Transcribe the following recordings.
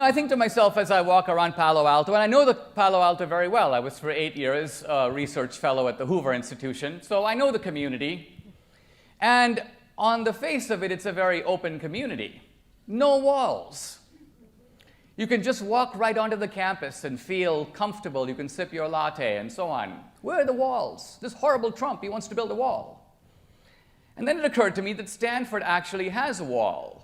I think to myself as I walk around Palo Alto, and I know the Palo Alto very well. I was for 8 years a research fellow at the Hoover Institution, so I know the community. And on the face of it, it's a very open community. No walls. You can just walk right onto the campus and feel comfortable. You can sip your latte and so on. Where are the walls? This horrible Trump, he wants to build a wall. And then it occurred to me that Stanford actually has a wall.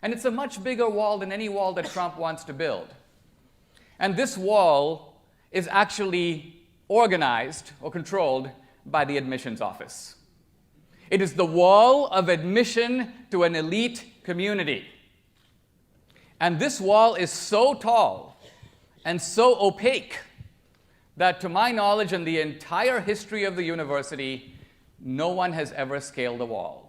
And it's a much bigger wall than any wall that Trump wants to build. And this wall is actually organized or controlled by the admissions office. It is the wall of admission to an elite community. And this wall is so tall and so opaque that, to my knowledge, in the entire history of the university, no one has ever scaled a wall.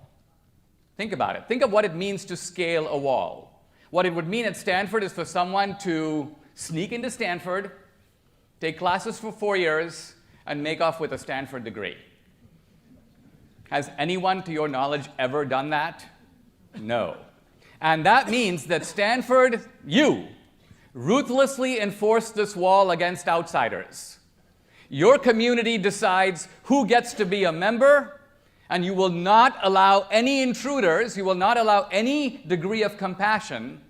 Think about it. Think of what it means to scale a wall. What it would mean at Stanford is for someone to sneak into Stanford, take classes for 4 years, and make off with a Stanford degree. Has anyone, to your knowledge, ever done that? No. And that means that Stanford, you, ruthlessly enforce this wall against outsiders. Your community decides who gets to be a member, and you will not allow any intruders, you will not allow any degree of compassion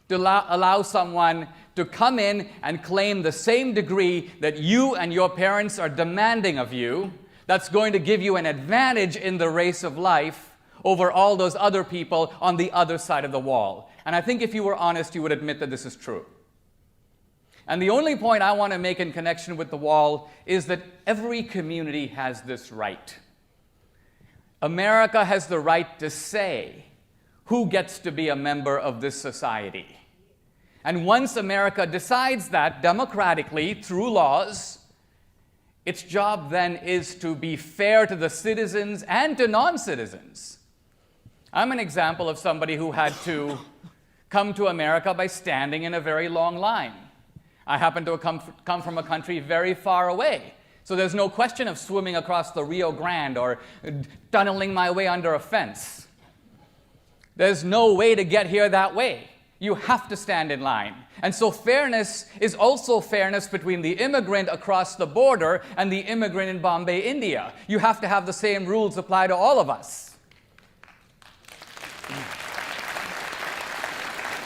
to allow someone to come in and claim the same degree that you and your parents are demanding of you, that's going to give you an advantage in the race of life over all those other people on the other side of the wall. And I think if you were honest, you would admit that this is true. And the only point I want to make in connection with the wall is that every community has this right. America has the right to say who gets to be a member of this society. And once America decides that democratically through laws, its job then is to be fair to the citizens and to non-citizens. I'm an example of somebody who had to come to America by standing in a very long line. I happen to come from a country very far away. So there's no question of swimming across the Rio Grande or tunneling my way under a fence. There's no way to get here that way. You have to stand in line. And so fairness is also fairness between the immigrant across the border and the immigrant in Bombay, India. You have to have the same rules apply to all of us.